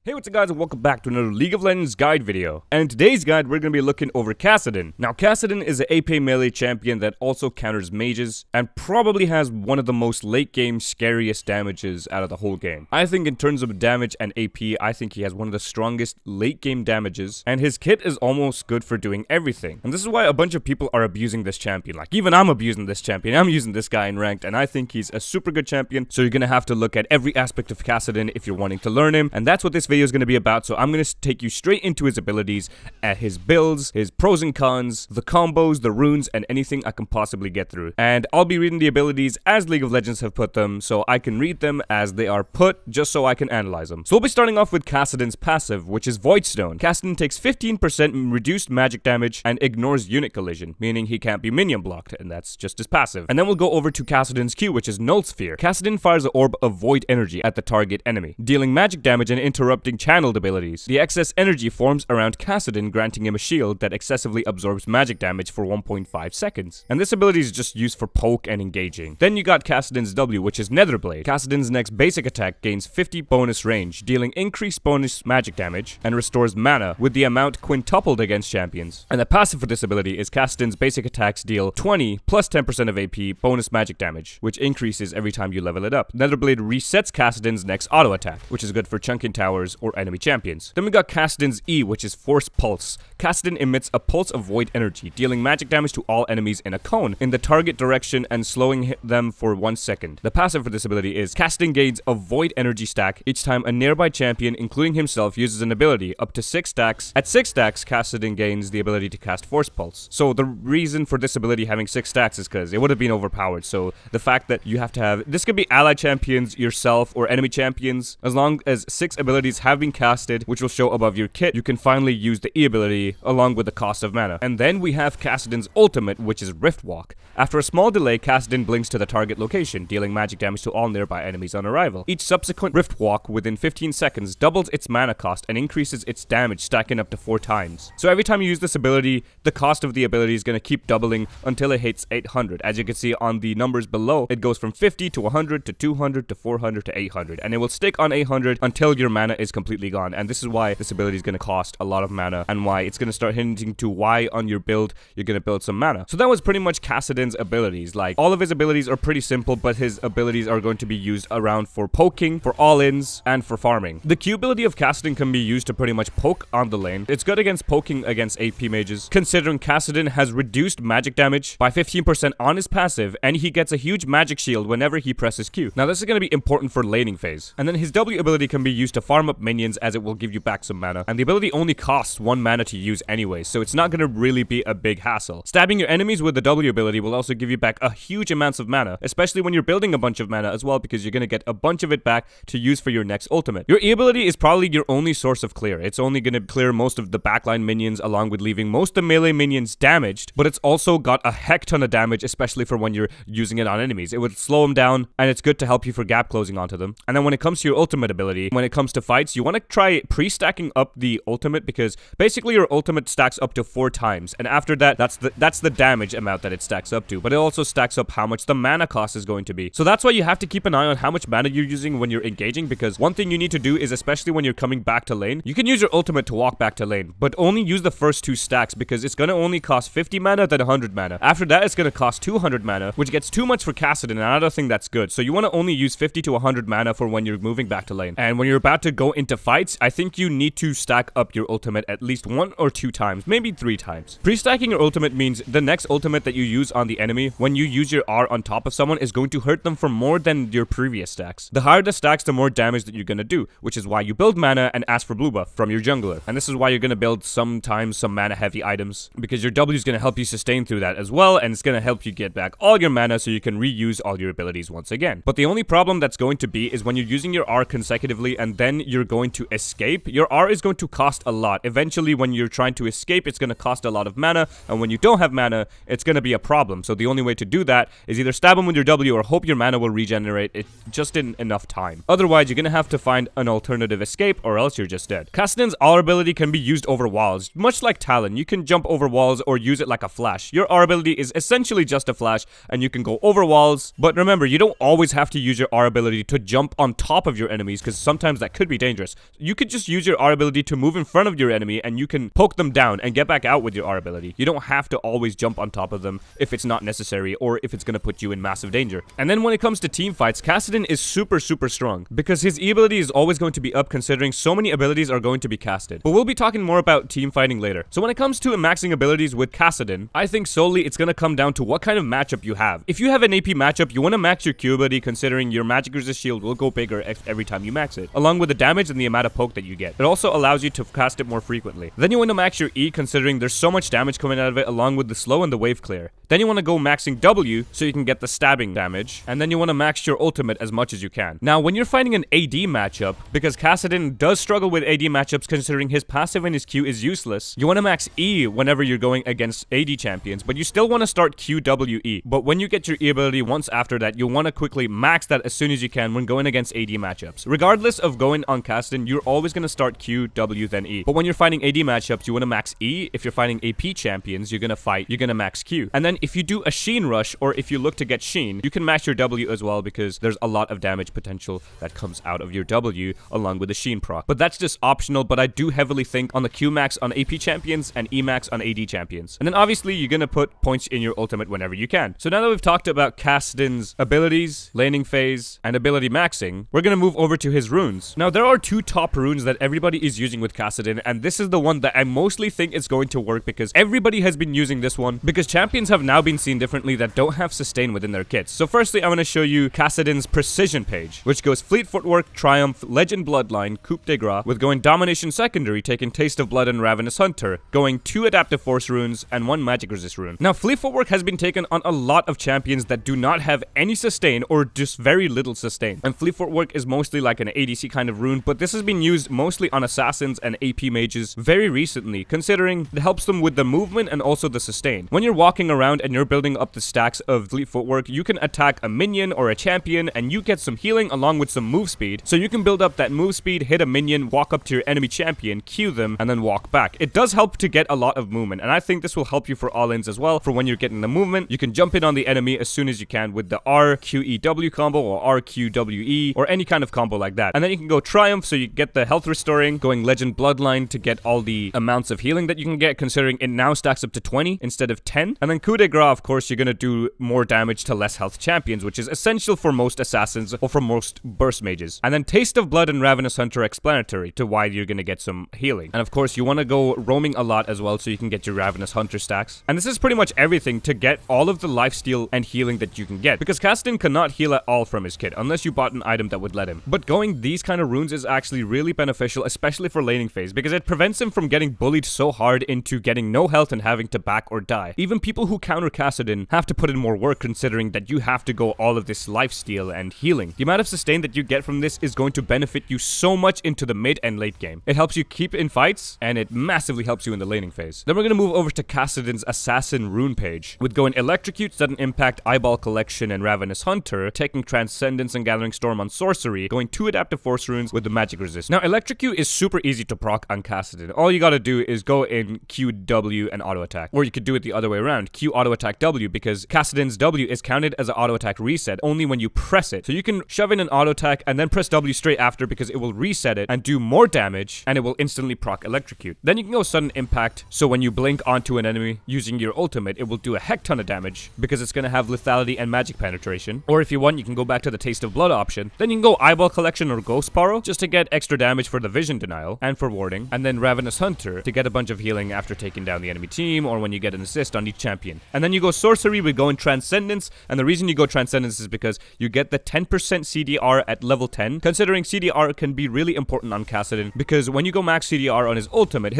Hey, what's up guys, and welcome back to another League of Legends guide video. And in today's guide, we're going to be looking over Kassadin. Now, Kassadin is an AP melee champion that also counters mages, and probably has one of the most late game scariest damages out of the whole game. I think in terms of damage and AP, I think he has one of the strongest late game damages, and his kit is almost good for doing everything. And this is why a bunch of people are abusing this champion. Like, even I'm abusing this champion. I'm using this guy in ranked, and I think he's a super good champion. So you're going to have to look at every aspect of Kassadin if you're wanting to learn him, and that's what this video is going to be about. So I'm going to take you straight into his abilities, at his builds, his pros and cons, the combos, the runes, and anything I can possibly get through. And I'll be reading the abilities as League of Legends have put them, so I can read them as they are put, just so I can analyze them. So we'll be starting off with Kassadin's passive, which is Void Stone. Kassadin takes 15% reduced magic damage and ignores unit collision, meaning he can't be minion blocked, and that's just his passive. And then we'll go over to Kassadin's Q, which is Null Sphere. Kassadin fires an orb of void energy at the target enemy, dealing magic damage and interrupting channeled abilities. The excess energy forms around Kassadin, granting him a shield that excessively absorbs magic damage for 1.5 seconds. And this ability is just used for poke and engaging. Then you got Kassadin's W, which is Netherblade. Kassadin's next basic attack gains 50 bonus range, dealing increased bonus magic damage, and restores mana, with the amount quintupled against champions. And the passive for this ability is Kassadin's basic attacks deal 20 plus 10% of AP bonus magic damage, which increases every time you level it up. Netherblade resets Kassadin's next auto attack, which is good for chunking towers or enemy champions. Then we got Kassadin's E, which is Force Pulse. Kassadin emits a pulse of void energy, dealing magic damage to all enemies in a cone in the target direction and slowing them for 1 second. The passive for this ability is Kassadin gains a void energy stack each time a nearby champion, including himself, uses an ability, up to 6 stacks. At 6 stacks, Kassadin gains the ability to cast Force Pulse. So the reason for this ability having 6 stacks is because it would have been overpowered. So the fact that you have to have, this could be allied champions, yourself, or enemy champions, as long as 6 abilities have been casted, which will show above your kit, you can finally use the E ability along with the cost of mana. And then we have Kassadin's ultimate, which is Rift Walk. After a small delay, Kassadin blinks to the target location, dealing magic damage to all nearby enemies on arrival. Each subsequent Rift Walk within 15 seconds doubles its mana cost and increases its damage, stacking up to 4 times. So every time you use this ability, the cost of the ability is going to keep doubling until it hits 800. As you can see on the numbers below, it goes from 50 to 100 to 200 to 400 to 800, and it will stick on 800 until your mana is completely gone. And this is why this ability is going to cost a lot of mana, and why it's going to start hinting to why on your build you're going to build some mana. So that was pretty much Kassadin's abilities. Like, all of his abilities are pretty simple, but his abilities are going to be used around for poking, for all-ins, and for farming. The Q ability of Kassadin can be used to pretty much poke on the lane. It's good against poking against AP mages, considering Kassadin has reduced magic damage by 15% on his passive, and he gets a huge magic shield whenever he presses Q. Now, this is going to be important for laning phase. And then his W ability can be used to farm up minions, as it will give you back some mana, and the ability only costs 1 mana to use anyway, so it's not going to really be a big hassle. Stabbing your enemies with the W ability will also give you back a huge amounts of mana, especially when you're building a bunch of mana as well, because you're going to get a bunch of it back to use for your next ultimate. Your E ability is probably your only source of clear. It's only going to clear most of the backline minions, along with leaving most of the melee minions damaged, but it's also got a heck ton of damage, especially for when you're using it on enemies. It would slow them down, and it's good to help you for gap closing onto them. And then when it comes to your ultimate ability, when it comes to fights, you want to try pre-stacking up the ultimate, because basically your ultimate stacks up to 4 times, and after that, that's the damage amount that it stacks up to, but it also stacks up how much the mana cost is going to be. So that's why you have to keep an eye on how much mana you're using when you're engaging, because one thing you need to do is, especially when you're coming back to lane, you can use your ultimate to walk back to lane, but only use the first 2 stacks, because it's going to only cost 50 mana, then 100 mana. After that, it's going to cost 200 mana, which gets too much for Kassadin, and I don't think that's good. So you want to only use 50 to 100 mana for when you're moving back to lane. And when you're about to go into fights, I think you need to stack up your ultimate at least 1 or 2 times, maybe 3 times. Pre-stacking your ultimate means the next ultimate that you use on the enemy, when you use your R on top of someone, is going to hurt them for more than your previous stacks. The higher the stacks, the more damage that you're going to do, which is why you build mana and ask for blue buff from your jungler. And this is why you're going to build sometimes some mana heavy items, because your W is going to help you sustain through that as well, and it's going to help you get back all your mana so you can reuse all your abilities once again. But the only problem that's going to be is when you're using your R consecutively and then you're going to escape, your R is going to cost a lot. Eventually, when you're trying to escape, it's going to cost a lot of mana, and when you don't have mana, it's going to be a problem. So the only way to do that is either stab him with your W or hope your mana will regenerate it just in enough time. Otherwise, you're going to have to find an alternative escape, or else you're just dead. Kassadin's R ability can be used over walls, much like Talon. You can jump over walls or use it like a flash. Your R ability is essentially just a flash, and you can go over walls, but remember, you don't always have to use your R ability to jump on top of your enemies, because sometimes that could be dangerous. dangerous. You could just use your R ability to move in front of your enemy, and you can poke them down and get back out with your R ability. You don't have to always jump on top of them if it's not necessary or if it's going to put you in massive danger. And then when it comes to team fights, Kassadin is super strong because his E ability is always going to be up considering so many abilities are going to be casted. But we'll be talking more about team fighting later. So when it comes to maxing abilities with Kassadin, I think solely it's going to come down to what kind of matchup you have. If you have an AP matchup, you want to max your Q ability considering your magic resist shield will go bigger every time you max it, along with the damage and the amount of poke that you get. It also allows you to cast it more frequently. Then you want to max your E considering there's so much damage coming out of it, along with the slow and the wave clear. Then you want to go maxing W so you can get the stabbing damage, and then you want to max your ultimate as much as you can. Now when you're fighting an AD matchup, because Kassadin does struggle with AD matchups considering his passive and his Q is useless, you want to max E whenever you're going against AD champions, but you still want to start QWE. But when you get your E ability once after that, you'll want to quickly max that as soon as you can when going against AD matchups. Regardless of going on Kassadin, you're always going to start Q, W, then E. But when you're fighting AD matchups, you want to max E. If you're fighting AP champions, you're going to max Q. And then if you do a Sheen rush, or if you look to get Sheen, you can max your W as well because there's a lot of damage potential that comes out of your W along with the Sheen proc. But that's just optional, but I do heavily think on the Q max on AP champions and E max on AD champions. And then obviously you're going to put points in your ultimate whenever you can. So now that we've talked about Kassadin's abilities, laning phase, and ability maxing, we're going to move over to his runes. Now there are two top runes that everybody is using with Kassadin, and this is the one that I mostly think is going to work because everybody has been using this one because champions have now been seen differently that don't have sustain within their kits. So firstly, I'm going to show you Kassadin's precision page, which goes Fleet Footwork, Triumph, Legend Bloodline, Coup de Grace, with going Domination Secondary, taking Taste of Blood and Ravenous Hunter, going 2 Adaptive Force runes and 1 Magic Resist rune. Now Fleet Footwork has been taken on a lot of champions that do not have any sustain or just very little sustain. And Fleet Footwork is mostly like an ADC kind of rune, but this has been used mostly on assassins and AP mages very recently, considering it helps them with the movement and also the sustain. When you're walking around and you're building up the stacks of Fleet Footwork, you can attack a minion or a champion and you get some healing along with some move speed. So you can build up that move speed, hit a minion, walk up to your enemy champion, Q them, and then walk back. It does help to get a lot of movement, and I think this will help you for all-ins as well. For when you're getting the movement, you can jump in on the enemy as soon as you can with the RQEW combo or RQWE or any kind of combo like that. And then you can go Triumph so you get the health restoring, going Legend Bloodline to get all the amounts of healing that you can get, considering it now stacks up to 20 instead of 10. And then Coup de Grace, of course, you're going to do more damage to less health champions, which is essential for most assassins or for most burst mages. And then Taste of Blood and Ravenous Hunter explanatory to why you're going to get some healing. And of course, you want to go roaming a lot as well so you can get your Ravenous Hunter stacks. And this is pretty much everything to get all of the lifesteal and healing that you can get, because Kassadin cannot heal at all from his kit unless you bought an item that would let him. But going these kind of runes is actually really beneficial, especially for laning phase, because it prevents him from getting bullied so hard into getting no health and having to back or die. Even people who counter Kassadin have to put in more work, considering that you have to go all of this lifesteal and healing. The amount of sustain that you get from this is going to benefit you so much into the mid and late game. It helps you keep in fights, and it massively helps you in the laning phase. Then we're going to move over to Kassadin's Assassin rune page, with going Electrocute, Sudden Impact, Eyeball Collection, and Ravenous Hunter, taking Transcendence and Gathering Storm on Sorcery, going 2 Adaptive Force runes with the Magic Resist. Now, Electrocute is super easy to proc on Kassadin. All you gotta do is go in Q, W, and auto attack. Or you could do it the other way around, Q, auto attack, W, because Kassadin's W is counted as an auto attack reset only when you press it. So you can shove in an auto attack and then press W straight after, because it will reset it and do more damage, and it will instantly proc Electrocute. Then you can go Sudden Impact, so when you blink onto an enemy using your ultimate, it will do a heck ton of damage because it's going to have lethality and magic penetration. Or if you want, you can go back to the Taste of Blood option. Then you can go Eyeball Collection or Ghost Paro just to get extra damage for the vision denial and for warding, and then Ravenous Hunter to get a bunch of healing after taking down the enemy team or when you get an assist on each champion. And then you go Sorcery with going Transcendence, and the reason you go Transcendence is because you get the 10% CDR at level 10, considering CDR can be really important on Kassadin, because when you go max CDR on his ultimate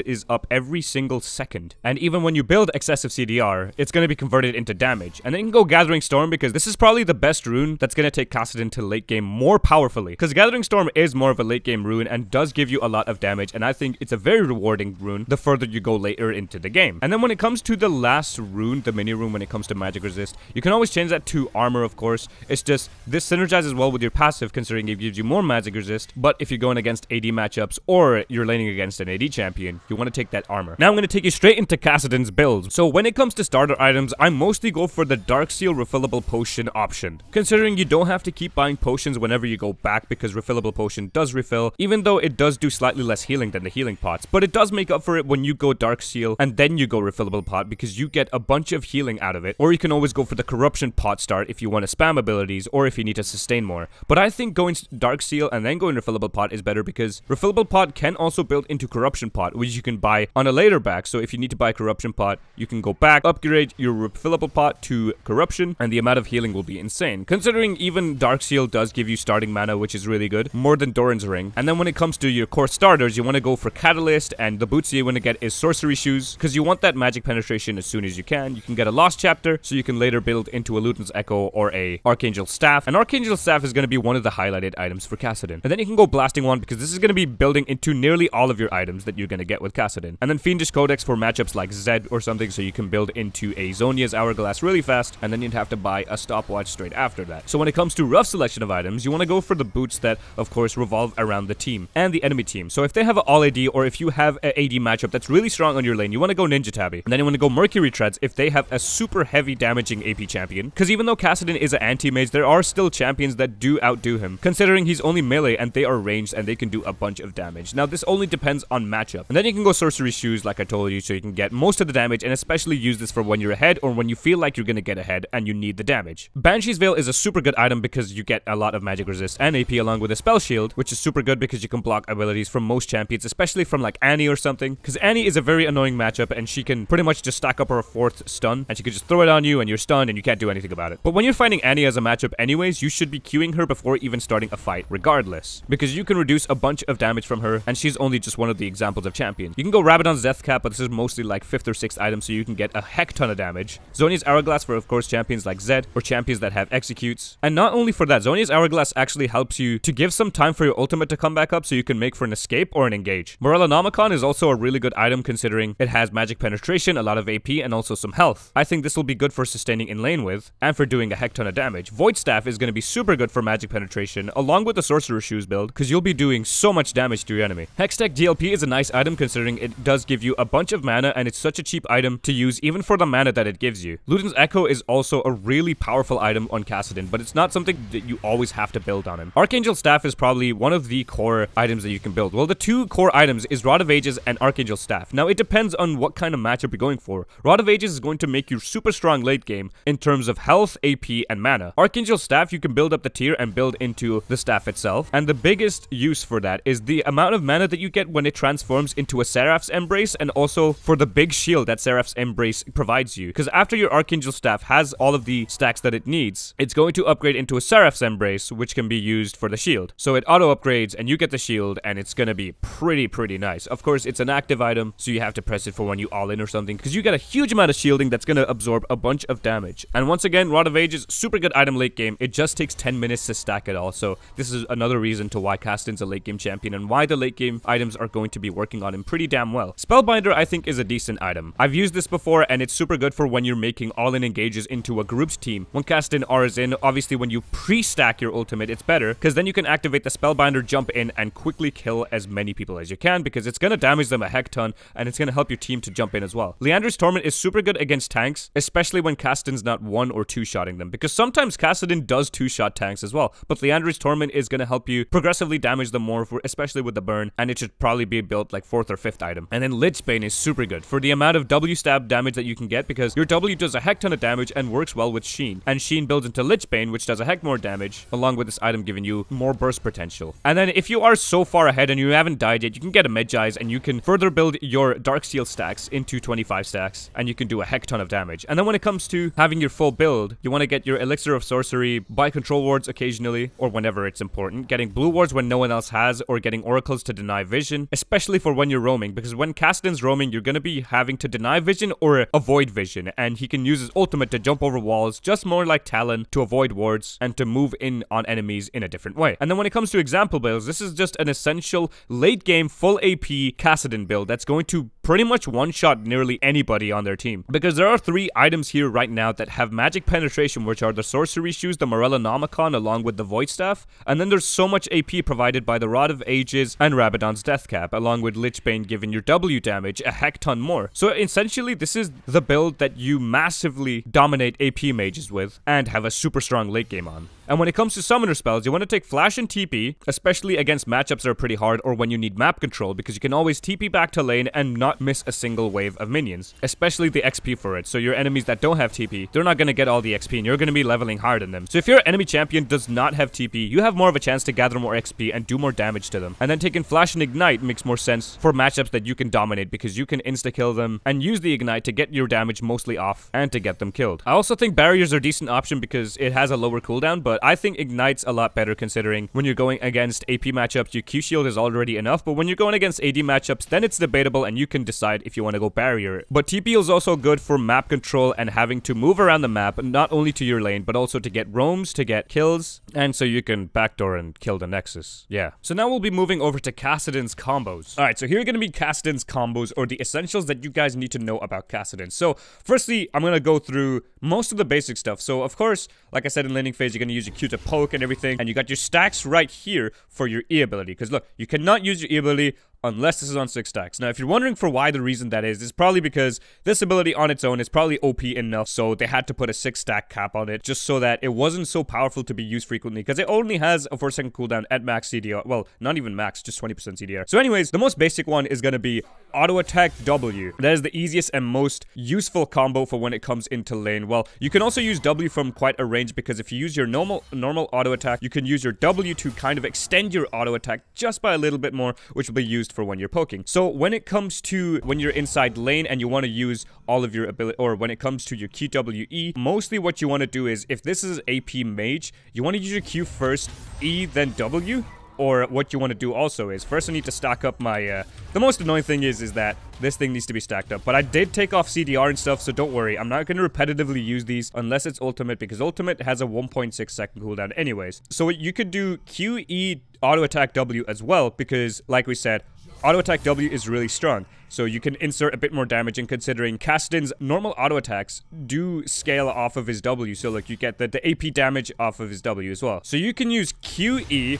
is up every single second. And even when you build excessive CDR, it's going to be converted into damage. And then you can go Gathering Storm, because this is probably the best rune that's going to take Kassadin to late game more powerfully, because Gathering Storm is more of a late game rune and does give you a lot of damage, and I think it's a very rewarding rune the further you go later into the game. And then when it comes to the last rune, the mini rune, when it comes to magic resist, you can always change that to armor, of course. It's just this synergizes well with your passive, considering it gives you more magic resist. But if you're going against AD matchups or you're laning against an AD champion, you want to take that armor. Now I'm going to take you straight into Kassadin's builds. So when it comes to starter items, I mostly go for the Dark Seal refillable potion option, considering you don't have to keep buying potions whenever you go back, because refillable potions Selection does refill, even though it does do slightly less healing than the healing pots. But it does make up for it when you go Dark Seal and then you go Refillable Pot, because you get a bunch of healing out of it. Or you can always go for the Corruption Pot start if you want to spam abilities or if you need to sustain more. But I think going Dark Seal and then going Refillable Pot is better, because Refillable Pot can also build into Corruption Pot, which you can buy on a later back. So if you need to buy Corruption Pot, you can go back, upgrade your Refillable Pot to Corruption, and the amount of healing will be insane. Considering even Dark Seal does give you starting mana, which is really good, more than Doran's Ring. And then when it comes to your core starters, you want to go for Catalyst, and the boots you want to get is Sorcery Shoes, because you want that magic penetration as soon as you can. You can get a Lost Chapter, so you can later build into a Luton's Echo or a Archangel Staff. And Archangel Staff is going to be one of the highlighted items for Kassadin. And then you can go Blasting Wand, because this is going to be building into nearly all of your items that you're going to get with Kassadin. And then Fiendish Codex for matchups like Zed or something, so you can build into a Zonia's Hourglass really fast, and then you'd have to buy a stopwatch straight after that. So when it comes to rough selection of items, you want to go for the boots that, of course, revolve around the team and the enemy team. So if they have an all AD, or if you have an AD matchup that's really strong on your lane, you want to go Ninja Tabby. And then you want to go Mercury Treads if they have a super heavy damaging AP champion. Because even though Kassadin is an anti-mage, there are still champions that do outdo him, considering he's only melee and they are ranged and they can do a bunch of damage. Now, this only depends on matchup. And then you can go Sorcery Shoes, like I told you, so you can get most of the damage, and especially use this for when you're ahead or when you feel like you're going to get ahead and you need the damage. Banshee's Veil is a super good item because you get a lot of magic resist and AP along with a spell shield, which is super good because you can block abilities from most champions, especially from like Annie or something, because Annie is a very annoying matchup and she can pretty much just stack up her 4th stun and she can just throw it on you and you're stunned and you can't do anything about it. But when you're fighting Annie as a matchup anyways, you should be queuing her before even starting a fight regardless, because you can reduce a bunch of damage from her and she's only just one of the examples of champions. You can go Rabadon's Death Cap, but this is mostly like 5th or 6th item, so you can get a heck ton of damage. Zonia's Hourglass for, of course, champions like Zed or champions that have executes. And not only for that, Zonia's Hourglass actually helps you to give some time for your ultimate to come back up so you can make for an escape or an engage. Morellonomicon is also a really good item considering it has magic penetration, a lot of AP, and also some health. I think this will be good for sustaining in lane with and for doing a heck ton of damage. Void Staff is going to be super good for magic penetration along with the Sorcerer Shoes build, because you'll be doing so much damage to your enemy. Hextech DLP is a nice item considering it does give you a bunch of mana and it's such a cheap item to use even for the mana that it gives you. Luton's Echo is also a really powerful item on Kassadin, but it's not something that you always have to build on him. Archangel Staff is probably one of the core items that you can build. Well, the two core items is Rod of Ages and Archangel Staff. Now, it depends on what kind of matchup you're going for. Rod of Ages is going to make you super strong late game in terms of health, AP, and mana. Archangel Staff, you can build up the tier and build into the staff itself, and the biggest use for that is the amount of mana that you get when it transforms into a Seraph's Embrace, and also for the big shield that Seraph's Embrace provides you. Because after your Archangel Staff has all of the stacks that it needs, it's going to upgrade into a Seraph's Embrace, which can be used for the shield. So it auto upgrades and you get the shield, and it's gonna be pretty nice. Of course, it's an active item, so you have to press it for when you all in or something, because you get a huge amount of shielding that's gonna absorb a bunch of damage. And once again, Rod of Ages, super good item late game. It just takes 10 minutes to stack it all, so this is another reason to why Kassadin's a late game champion and why the late game items are going to be working on him pretty damn well. Spellbinder, I think, is a decent item. I've used this before, and it's super good for when you're making all-in engages into a grouped team. When Kassadin R is in, obviously when you pre-stack your ultimate, it's better, because then you can activate the Spellbinder, jump in, and quickly kill as many people as you can, because it's going to damage them a heck ton, and it's going to help your team to jump in as well. Liandra's Torment is super good against tanks, especially when Kassadin's not 1- or 2-shotting them, because sometimes Kassadin does 2-shot tanks as well, but Liandra's Torment is going to help you progressively damage them more, especially with the burn, and it should probably be built like 4th or 5th item. And then Lichbane is super good for the amount of W stab damage that you can get, because your W does a heck ton of damage and works well with Sheen, and Sheen builds into Lichbane, which does a heck more damage, along with this item giving you more burst potential. And then if you are so far ahead and you haven't died yet, you can get a Medjai's and you can further build your Dark Steel stacks into 25 stacks, and you can do a heck ton of damage. And then when it comes to having your full build, you want to get your Elixir of Sorcery, buy control wards occasionally, or whenever it's important, getting blue wards when no one else has, or getting oracles to deny vision, especially for when you're roaming, because when Kassadin's roaming, you're going to be having to deny vision or avoid vision, and he can use his ultimate to jump over walls, just more like Talon, to avoid wards and to move in on enemies in a different way. And then when it comes to example builds, this is just an essential late game full AP Kassadin build that's going to pretty much one-shot nearly anybody on their team. Because there are 3 items here right now that have magic penetration, which are the sorcery shoes, the Morellonomicon, along with the Void Staff, and then there's so much AP provided by the Rod of Ages and Rabadon's Death Cap, along with Lichbane giving your W damage a heck ton more. So essentially, this is the build that you massively dominate AP mages with and have a super strong late game on. And when it comes to summoner spells, you want to take Flash and TP, especially against matchups that are pretty hard or when you need map control, because you can always TP back to lane and not miss a single wave of minions, especially the XP for it. So your enemies that don't have TP, they're not going to get all the XP and you're going to be leveling hard in them. So if your enemy champion does not have TP, you have more of a chance to gather more XP and do more damage to them. And then taking Flash and Ignite makes more sense for matchups that you can dominate, because you can insta-kill them and use the Ignite to get your damage mostly off and to get them killed. I also think barriers are a decent option because it has a lower cooldown, but I think Ignite's a lot better considering when you're going against AP matchups, your Q shield is already enough, but when you're going against AD matchups, then it's debatable and you can decide if you want to go barrier. But TP is also good for map control and having to move around the map, not only to your lane, but also to get roams, to get kills, and so you can backdoor and kill the Nexus. Yeah. So now we'll be moving over to Kassadin's combos. Alright, so here are going to be Kassadin's combos, or the essentials that you guys need to know about Kassadin. So firstly, I'm going to go through most of the basic stuff. So of course, like I said, in laning phase, you're going to use your Q to poke and everything, and you got your stacks right here for your E ability, because look, you cannot use your E ability unless this is on 6 stacks. Now, if you're wondering for why the reason that is, it's probably because this ability on its own is probably OP enough, so they had to put a 6 stack cap on it, just so that it wasn't so powerful to be used frequently, because it only has a 4-second cooldown at max CDR. Well, not even max, just 20% CDR. So anyways, the most basic one is going to be Auto Attack W. That is the easiest and most useful combo for when it comes into lane. Well, you can also use W from quite a range, because if you use your normal auto attack, you can use your W to kind of extend your auto attack just by a little bit more, which will be used for when you're poking. So when it comes to when you're inside lane and you want to use all of your ability, or when it comes to your QWE, mostly what you want to do is, if this is AP mage, you want to use your Q first, E then W. Or what you want to do also is, first I need to stack up my, the most annoying thing is that this thing needs to be stacked up. But I did take off CDR and stuff, so don't worry. I'm not going to repetitively use these unless it's ultimate, because ultimate has a 1.6 second cooldown anyways. So you could do QE auto attack W as well, because like we said, auto attack W is really strong. So you can insert a bit more damage, and considering Kassadin's normal auto attacks do scale off of his W. So like you get the AP damage off of his W as well. So you can use QE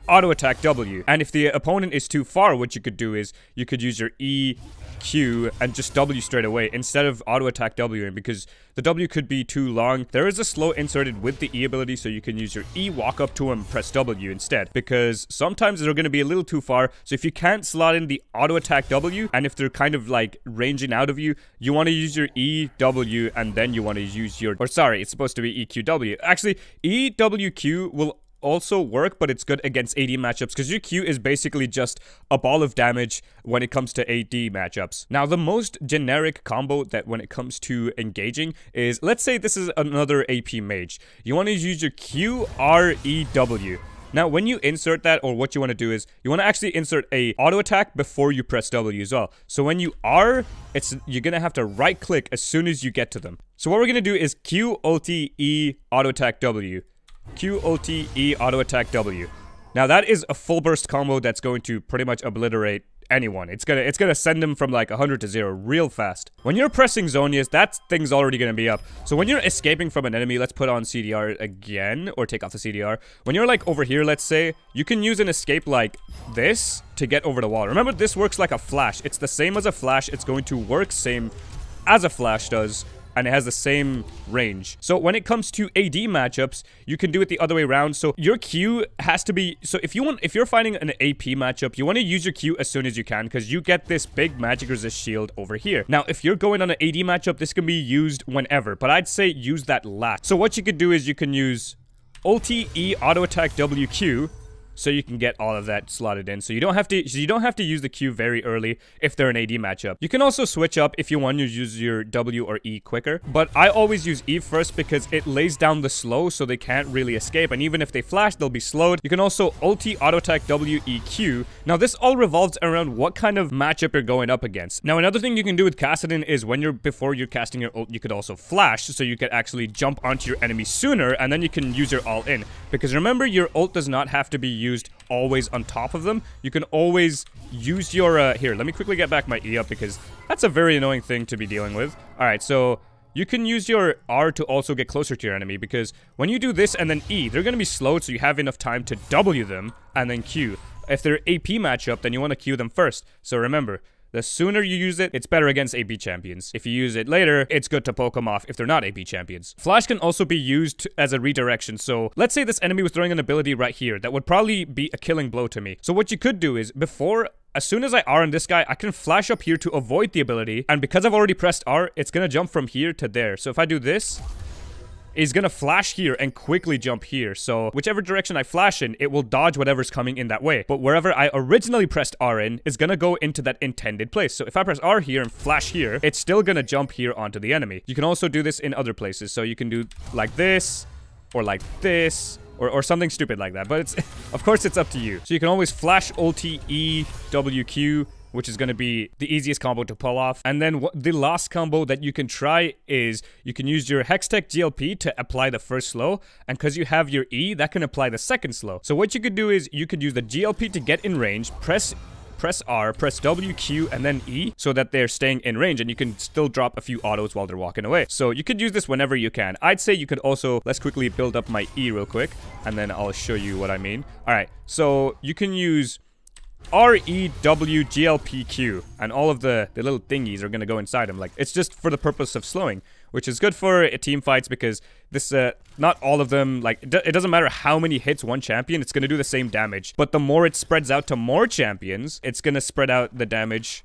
auto attack W, and if the opponent is too far, what you could do is you could use your E, Q, and just W straight away instead of auto attack W, because the W could be too long. There is a slow inserted with the E ability, so you can use your E, walk up to him, press W instead, because sometimes they're going to be a little too far. So if you can't slot in the auto attack W, and if they're kind of like ranging out of you, you want to use your E, W, and then you want to use your, or sorry, it's supposed to be EQW. Actually, EWQ will also work, but it's good against AD matchups, because your Q is basically just a ball of damage when it comes to AD matchups. Now, the most generic combo that when it comes to engaging is, let's say this is another AP mage. You want to use your Q, R, E, W. Now, when you insert that, or what you want to do is, you want to actually insert a auto attack before you press W as well. So when you R, you're going to have to right click as soon as you get to them. So what we're going to do is Q, ulti, E, auto attack W. Q, ulti, E, auto attack W. Now that is a full burst combo that's going to pretty much obliterate anyone. It's gonna send them from like 100 to 0 real fast. When you're pressing Zonias, that thing's already gonna be up. So when you're escaping from an enemy, let's put on CDR again, or take off the CDR. When you're like over here, let's say, you can use an escape like this to get over the wall. Remember, this works like a flash. It's the same as a flash. It's going to work same as a flash does, and it has the same range. So when it comes to AD matchups, you can do it the other way around. So your Q has to be, so if you're fighting an AP matchup, you want to use your Q as soon as you can, because you get this big magic resist shield over here. Now, if you're going on an AD matchup, this can be used whenever, but I'd say use that last. So what you could do is you can use ulti, E, auto attack, WQ, so you can get all of that slotted in. So you don't have to use the Q very early if they're an AD matchup. You can also switch up if you want to use your W or E quicker, but I always use E first because it lays down the slow so they can't really escape, and even if they flash, they'll be slowed. You can also ulti, auto attack, W, E, Q. Now this all revolves around what kind of matchup you're going up against. Now another thing you can do with Kassadin is before you're casting your ult, you could also flash, so you could actually jump onto your enemy sooner, and then you can use your all in. Because remember, your ult does not have to be used always on top of them. You can always use your, here, let me quickly get back my E up because that's a very annoying thing to be dealing with. Alright, so you can use your R to also get closer to your enemy because when you do this and then E, they're going to be slowed so you have enough time to W them and then Q. If they're AP matchup, then you want to Q them first. So remember, the sooner you use it, it's better against AP champions. If you use it later, it's good to poke them off if they're not AP champions. Flash can also be used as a redirection. So let's say this enemy was throwing an ability right here that would probably be a killing blow to me. So what you could do is as soon as I R on this guy, I can flash up here to avoid the ability. And because I've already pressed R, it's going to jump from here to there. So if I do this, it's going to flash here and quickly jump here. So whichever direction I flash in, it will dodge whatever's coming in that way. But wherever I originally pressed R in is going to go into that intended place. So if I press R here and flash here, it's still going to jump here onto the enemy. You can also do this in other places. So you can do like this or like this. Or something stupid like that. But it's, of course, it's up to you. So you can always flash ulti E, W, Q, which is going to be the easiest combo to pull off. And then the last combo that you can try is you can use your Hextech GLP to apply the first slow. And because you have your E, that can apply the second slow. So what you could do is you could use the GLP to get in range, press R, press W, Q, and then E so that they're staying in range and you can still drop a few autos while they're walking away. So you could use this whenever you can. I'd say you could also, let's quickly build up my E real quick and then I'll show you what I mean. Alright, so you can use R, E, W, GLP, Q, and all of the little thingies are going to go inside them. Like, it's just for the purpose of slowing, which is good for team fights because this, not all of them, like, it doesn't matter how many hits one champion, it's going to do the same damage. But the more it spreads out to more champions, it's going to spread out the damage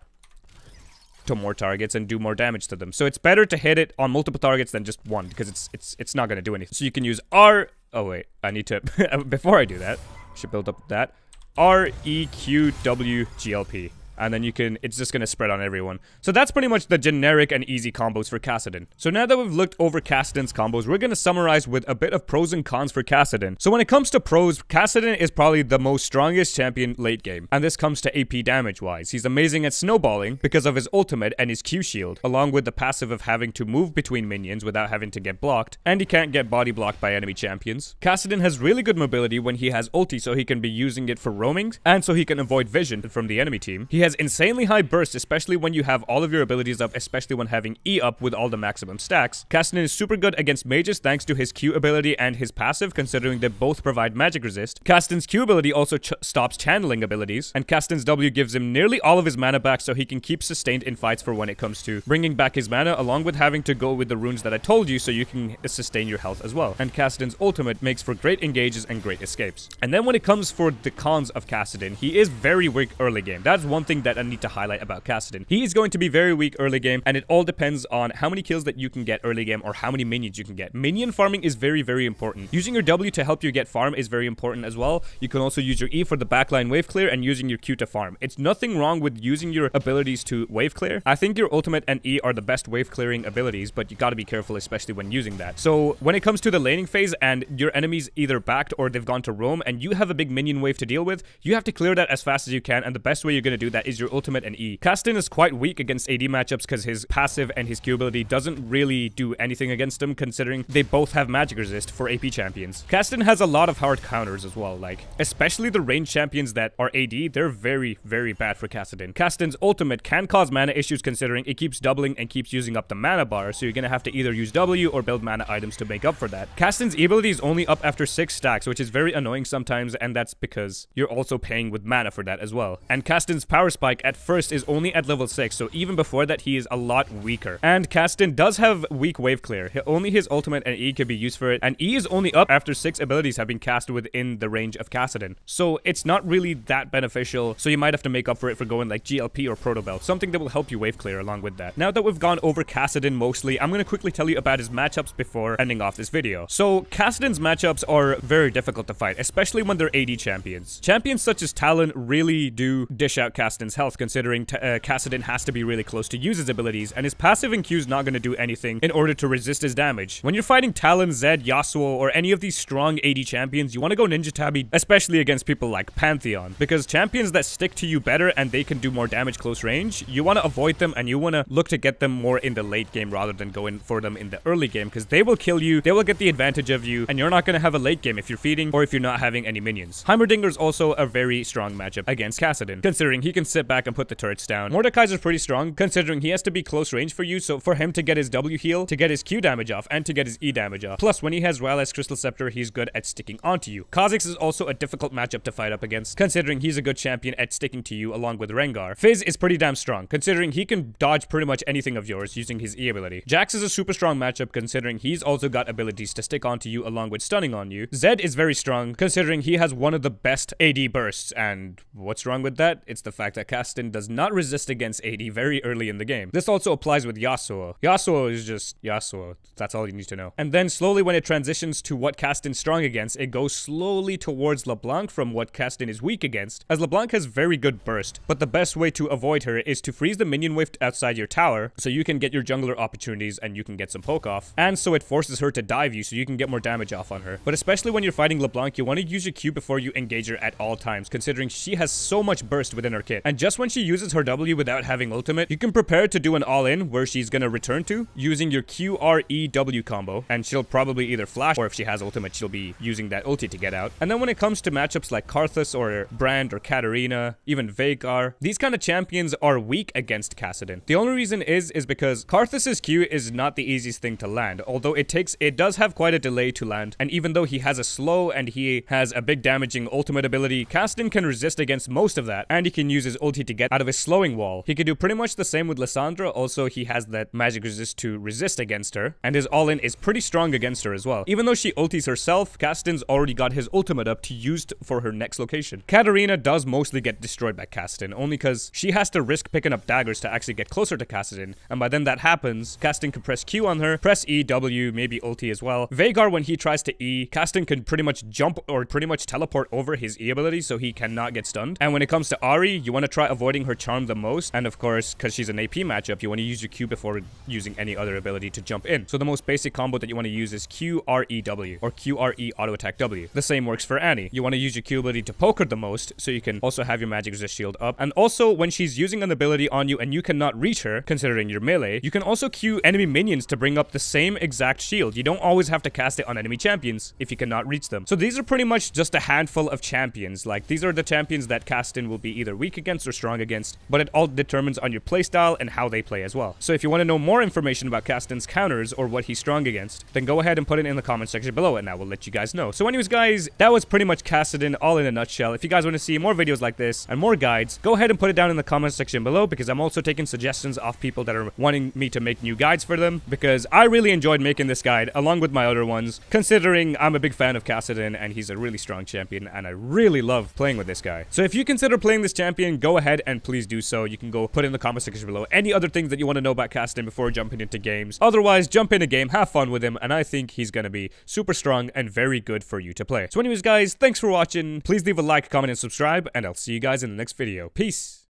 to more targets and do more damage to them. So it's better to hit it on multiple targets than just one because it's not going to do anything. So you can use R, oh wait, I need to, before I do that, I should build up that. R, E, Q, W, GLP. And then it's just going to spread on everyone. So that's pretty much the generic and easy combos for Kassadin. So now that we've looked over Kassadin's combos, we're going to summarize with a bit of pros and cons for Kassadin. So when it comes to pros, Kassadin is probably the most strongest champion late game. And this comes to AP damage wise. He's amazing at snowballing because of his ultimate and his Q shield, along with the passive of having to move between minions without having to get blocked. And he can't get body blocked by enemy champions. Kassadin has really good mobility when he has ulti, so he can be using it for roaming and so he can avoid vision from the enemy team. He has insanely high burst, especially when you have all of your abilities up, especially when having E up with all the maximum stacks. Kassadin is super good against mages thanks to his Q ability and his passive, considering they both provide magic resist. Kassadin's Q ability also stops channeling abilities, and Kassadin's W gives him nearly all of his mana back so he can keep sustained in fights for when it comes to bringing back his mana, along with having to go with the runes that I told you so you can sustain your health as well. And Kassadin's ultimate makes for great engages and great escapes. And then when it comes for the cons of Kassadin, he is very weak early game. That's one thing that I need to highlight about Kassadin. He is going to be very weak early game, and it all depends on how many kills that you can get early game or how many minions you can get. Minion farming is very, very important. Using your W to help you get farm is very important as well. You can also use your E for the backline wave clear and using your Q to farm. It's nothing wrong with using your abilities to wave clear. I think your ultimate and E are the best wave clearing abilities, but you gotta be careful, especially when using that. So when it comes to the laning phase and your enemies either backed or they've gone to roam and you have a big minion wave to deal with, you have to clear that as fast as you can, and the best way you're gonna do that is your ultimate and E. Kassadin is quite weak against AD matchups because his passive and his Q ability doesn't really do anything against him, considering they both have magic resist for AP champions. Kassadin has a lot of hard counters as well, like especially the ranged champions that are AD, they're very, very bad for Kassadin. Kassadin's ultimate can cause mana issues considering it keeps doubling and keeps using up the mana bar, so you're gonna have to either use W or build mana items to make up for that. Kassadin's E ability is only up after 6 stacks, which is very annoying sometimes, and that's because you're also paying with mana for that as well. And Kassadin's power spike at first is only at level 6, so even before that he is a lot weaker. And Kassadin does have weak wave clear. Only his ultimate and E can be used for it, and E is only up after 6 abilities have been cast within the range of Kassadin. So it's not really that beneficial, so you might have to make up for it for going like GLP or Proto Belt, something that will help you wave clear along with that. Now that we've gone over Kassadin mostly, I'm going to quickly tell you about his matchups before ending off this video. So Kassadin's matchups are very difficult to fight, especially when they're AD champions. Champions such as Talon really do dish out Kassadin Kassadin's health, considering Kassadin has to be really close to use his abilities, and his passive and Q is not going to do anything in order to resist his damage. When you're fighting Talon, Zed, Yasuo, or any of these strong AD champions, you want to go Ninja Tabi, especially against people like Pantheon, because champions that stick to you better and they can do more damage close range, you want to avoid them and you want to look to get them more in the late game rather than going for them in the early game, because they will kill you, they will get the advantage of you, and you're not going to have a late game if you're feeding or if you're not having any minions. Heimerdinger is also a very strong matchup against Kassadin, considering he can sit back and put the turrets down. Mordekaiser's pretty strong, considering he has to be close range for you, so for him to get his W heal, to get his Q damage off, and to get his E damage off. Plus, when he has Rylai's Crystal Scepter, he's good at sticking onto you. Kha'Zix is also a difficult matchup to fight up against, considering he's a good champion at sticking to you along with Rengar. Fizz is pretty damn strong, considering he can dodge pretty much anything of yours using his E ability. Jax is a super strong matchup, considering he's also got abilities to stick onto you along with stunning on you. Zed is very strong, considering he has one of the best AD bursts, and what's wrong with that? It's the fact that Kassadin does not resist against AD very early in the game. This also applies with Yasuo. Yasuo is just Yasuo. That's all you need to know. And then slowly when it transitions to what Kassadin's strong against, it goes slowly towards LeBlanc from what Kassadin is weak against, as LeBlanc has very good burst, but the best way to avoid her is to freeze the minion wave outside your tower so you can get your jungler opportunities and you can get some poke off, and so it forces her to dive you so you can get more damage off on her. But especially when you're fighting LeBlanc, you want to use your Q before you engage her at all times, considering she has so much burst within her kit. And just when she uses her W without having ultimate, you can prepare to do an all-in where she's gonna return to using your QREW combo, and she'll probably either flash, or if she has ultimate, she'll be using that ulti to get out. And then when it comes to matchups like Karthus or Brand or Katarina, even Veigar, these kind of champions are weak against Kassadin. The only reason is because Karthus's Q is not the easiest thing to land, although it does have quite a delay to land, and even though he has a slow and he has a big damaging ultimate ability, Kassadin can resist against most of that, and he can use his ulti to get out of his slowing wall. He can do pretty much the same with Lissandra, also he has that magic resist to resist against her, and his all-in is pretty strong against her as well. Even though she ultis herself, Kassadin's already got his ultimate up to use for her next location. Katarina does mostly get destroyed by Kassadin, only because she has to risk picking up daggers to actually get closer to Kassadin, and by then that happens, Kassadin can press Q on her, press E, W, maybe ulti as well. Veigar, when he tries to E, Kassadin can pretty much jump or pretty much teleport over his E ability so he cannot get stunned. And when it comes to Ahri, you want to try avoiding her charm the most, and of course, because she's an AP matchup, you want to use your Q before using any other ability to jump in. So the most basic combo that you want to use is QREW, or QRE auto attack W. The same works for Annie. You want to use your Q ability to poke her the most, so you can also have your magic resist shield up. And also, when she's using an ability on you and you cannot reach her, considering your melee, you can also Q enemy minions to bring up the same exact shield. You don't always have to cast it on enemy champions if you cannot reach them. So these are pretty much just a handful of champions. Like, these are the champions that Kassadin will be either weak against or strong against, but it all determines on your playstyle and how they play as well. So if you want to know more information about Kassadin's counters or what he's strong against, then go ahead and put it in the comment section below and I will let you guys know. So anyways guys, that was pretty much Kassadin all in a nutshell. If you guys want to see more videos like this and more guides, go ahead and put it down in the comment section below, because I'm also taking suggestions off people that are wanting me to make new guides for them, because I really enjoyed making this guide along with my other ones, considering I'm a big fan of Kassadin and he's a really strong champion and I really love playing with this guy. So if you consider playing this champion, go ahead and please do so. You can go put in the comment section below any other things that you want to know about Kassadin before jumping into games. Otherwise, jump in a game, have fun with him, and I think he's gonna be super strong and very good for you to play. So anyways guys, thanks for watching. Please leave a like, comment, and subscribe, and I'll see you guys in the next video. Peace!